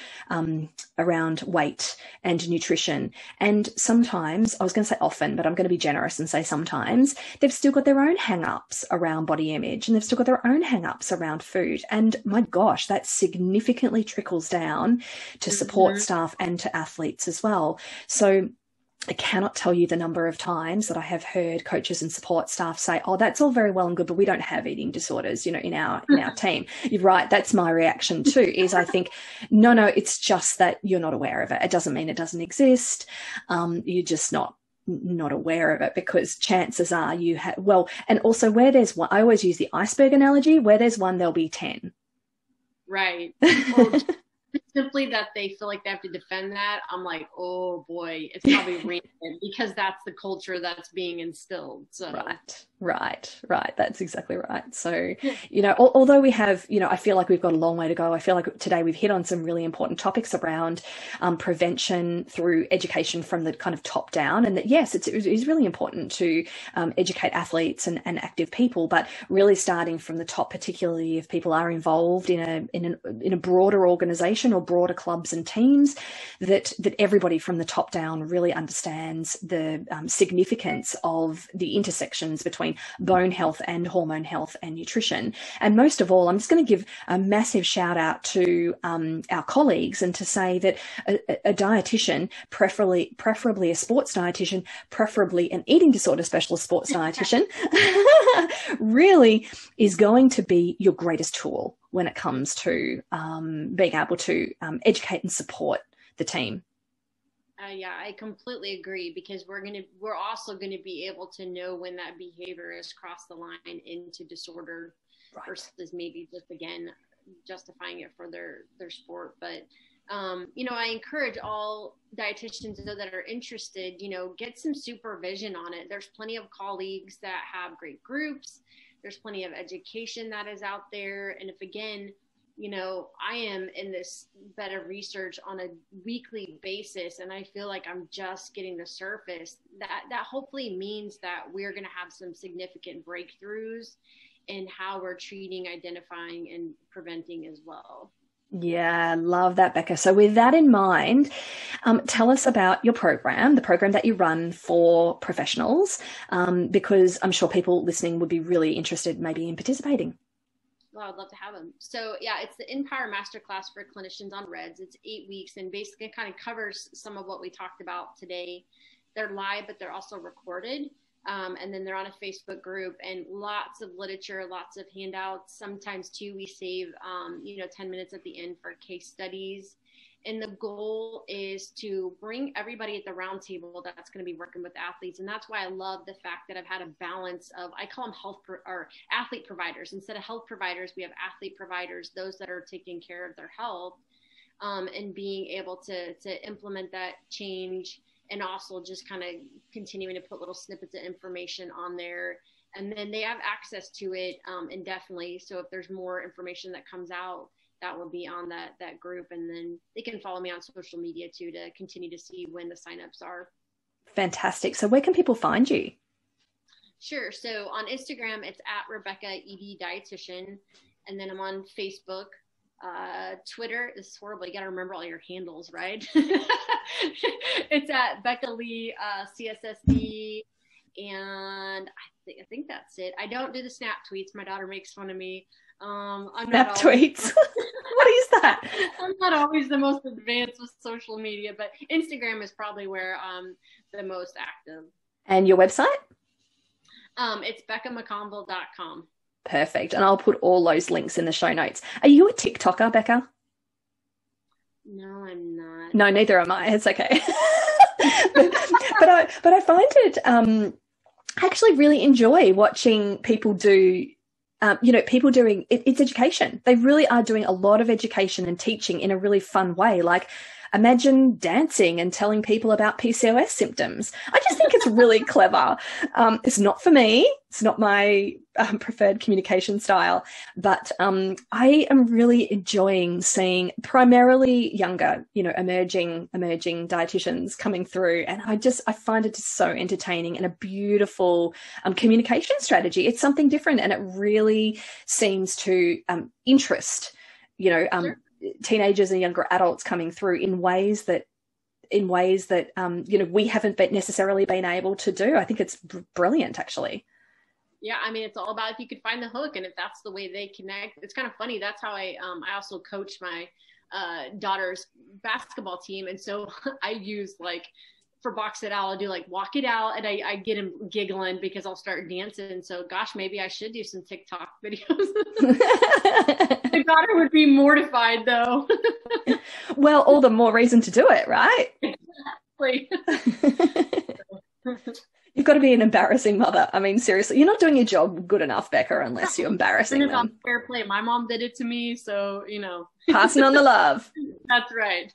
weight and nutrition. And sometimes, I was going to say often, but I'm going to be generous and say sometimes, they've still got their own hang-ups around body image, and they've still got their own hang-ups around food. And my gosh, that significantly trickles down to support staff and to athletes as well. So I cannot tell you the number of times that I have heard coaches and support staff say, oh, that's all very well and good, but we don't have eating disorders, you know, in our team. You're right. That's my reaction too, is I think, no, it's just that you're not aware of it. It doesn't mean it doesn't exist. You're just not aware of it, because chances are you have, well, and also where there's one, I always use the iceberg analogy, where there's one, there'll be 10. Right. Well, simply that they feel like they have to defend that, I'm like, oh boy, it's probably rampant, because that's the culture that's being instilled. So right, that's exactly right. So, you know, although we have, you know, I feel like we've got a long way to go. I feel like today we've hit on some really important topics around prevention through education from the kind of top down, and that yes, it is really important to educate athletes and active people, but really starting from the top, particularly if people are involved in a broader organization or broader clubs and teams, that everybody from the top down really understands the significance of the intersections between bone health and hormone health and nutrition. And most of all, I'm just going to give a massive shout out to our colleagues, and to say that a dietitian, preferably a sports dietitian, preferably an eating disorder specialist sports dietitian, really is going to be your greatest tool when it comes to being able to educate and support the team. Yeah, I completely agree, because we're also going to be able to know when that behavior has crossed the line into disorder, versus maybe just, again, justifying it for their sport. But you know, I encourage all dietitians that are interested, you know, get some supervision on it. There's plenty of colleagues that have great groups. There's plenty of education that is out there. And if, again, you know, I am in this better research on a weekly basis, and I feel like I'm just getting the surface, that hopefully means that we're going to have some significant breakthroughs in how we're treating, identifying, and preventing as well. Yeah, love that, Becca. So with that in mind, tell us about your program, the program that you run for professionals, because I'm sure people listening would be really interested maybe in participating. Oh, I'd love to have them. So yeah, it's the Empower Masterclass for clinicians on REDS. It's 8 weeks and basically kind of covers some of what we talked about today. They're live, but they're also recorded. And then they're on a Facebook group, and lots of literature, lots of handouts. Sometimes too, we save, 10 minutes at the end for case studies. And the goal is to bring everybody at the round table that's going to be working with athletes. And that's why I love the fact that I've had a balance of, I call them or athlete providers. Instead of health providers, we have athlete providers, those that are taking care of their health, and being able to implement that change, and also just kind of continuing to put little snippets of information on there. And then they have access to it indefinitely. So if there's more information that comes out, that will be on that group. And then they can follow me on social media too, to continue to see when the signups are. Fantastic. So where can people find you? Sure. So on Instagram, it's at Rebecca ED Dietitian. And then I'm on Facebook. Twitter is horrible. You got to remember all your handles, right? It's at Becca Lee, CSSD. And I think that's it. I don't do the snap tweets. My daughter makes fun of me. Snap tweets. What is that? I'm not always the most advanced with social media, but Instagram is probably where I'm the most active. And your website? It's beccamcconville.com. Perfect. And I'll put all those links in the show notes. Are you a TikToker, Becca? No, I'm not. No, neither am I. It's okay. but I find it, I actually really enjoy watching people do, people doing, it's education. They really are doing a lot of education and teaching in a really fun way. Like, imagine dancing and telling people about PCOS symptoms. I just think it's really clever. It's not for me. It's not my preferred communication style, but I am really enjoying seeing primarily younger, emerging dietitians coming through. And I find it just so entertaining and a beautiful communication strategy. It's something different, and it really seems to interest, sure, teenagers and younger adults coming through in ways that we haven't necessarily been able to do. I think it's brilliant, actually. Yeah, I mean, it's all about if you could find the hook, and if that's the way they connect. It's kind of funny. That's how I also coach my daughter's basketball team, and so I use, like, for Box It Out, I'll do like Walk It Out, and I get him giggling because I'll start dancing. So gosh, maybe I should do some TikTok videos. My daughter would be mortified though. Well, all the more reason to do it, right? Exactly. You've got to be an embarrassing mother. I mean, seriously, you're not doing your job good enough, Becca, unless you're embarrassing them. On fair play. My mom did it to me, so, Passing on the love. That's right.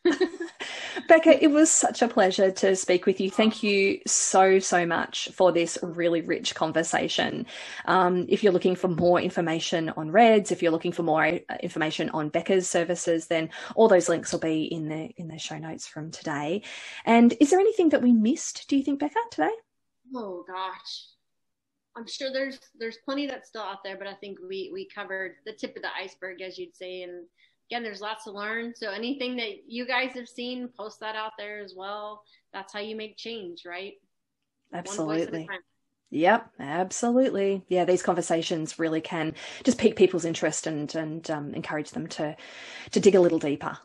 Becca, it was such a pleasure to speak with you. Thank you so, so much for this really rich conversation. If you're looking for more information on REDS, if you're looking for more information on Becca's services, then all those links will be in the show notes from today. And is there anything that we missed, do you think, Becca, today? Oh gosh, I'm sure there's plenty that's still out there, but I think we covered the tip of the iceberg, as you'd say. And again, there's lots to learn. So anything that you guys have seen, post that out there as well. That's how you make change, right? Absolutely. Yep, absolutely. Yeah, these conversations really can just pique people's interest and encourage them to dig a little deeper.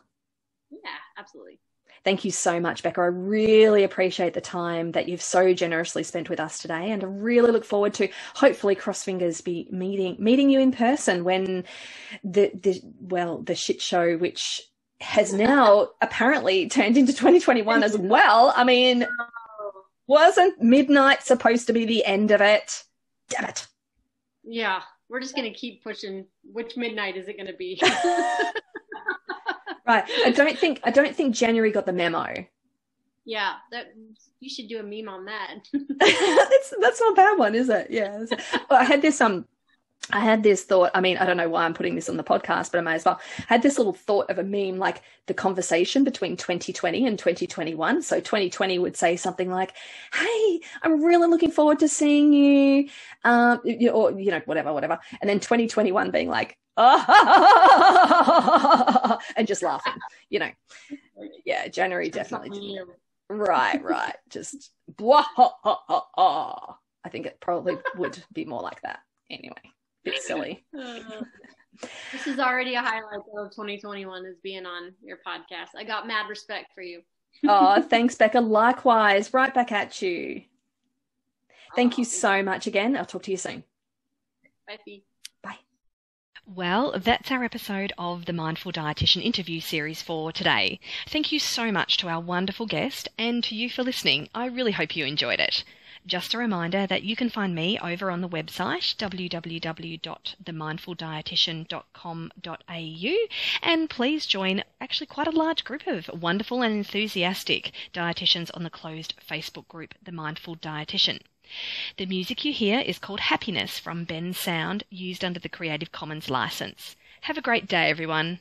Yeah, absolutely. Thank you so much, Becca. I really appreciate the time that you've so generously spent with us today, and I really look forward to, hopefully, cross fingers, be meeting you in person when the shit show, which has now apparently turned into 2021 as well. I mean, wasn't midnight supposed to be the end of it? Damn it. Yeah, we're just going to keep pushing. Which midnight is it going to be? Right. I don't think January got the memo. Yeah, you should do a meme on that. That's not a bad one, is it? Yeah. Well, I had this thought. I mean, I don't know why I'm putting this on the podcast, but I may as well. I had this little thought of a meme, like the conversation between 2020 and 2021. So 2020 would say something like, "Hey, I'm really looking forward to seeing you," or whatever. And then 2021 being like, "Oh," and just laughing. Yeah, January definitely. Right. Just blah. I think it probably would be more like that. Anyway. Bit silly. This is already a highlight of 2021 is being on your podcast. I got mad respect for you. Oh, thanks, Becca. Likewise, right back at you. Thank you so much again. I'll talk to you soon. Bye. Bye. Well, that's our episode of the Mindful Dietitian interview series for today. Thank you so much to our wonderful guest and to you for listening. I really hope you enjoyed it. Just a reminder that you can find me over on the website www.themindfuldietitian.com.au, and please join actually quite a large group of wonderful and enthusiastic dietitians on the closed Facebook group, The Mindful Dietitian. The music you hear is called Happiness from Ben Sound, used under the Creative Commons license. Have a great day, everyone.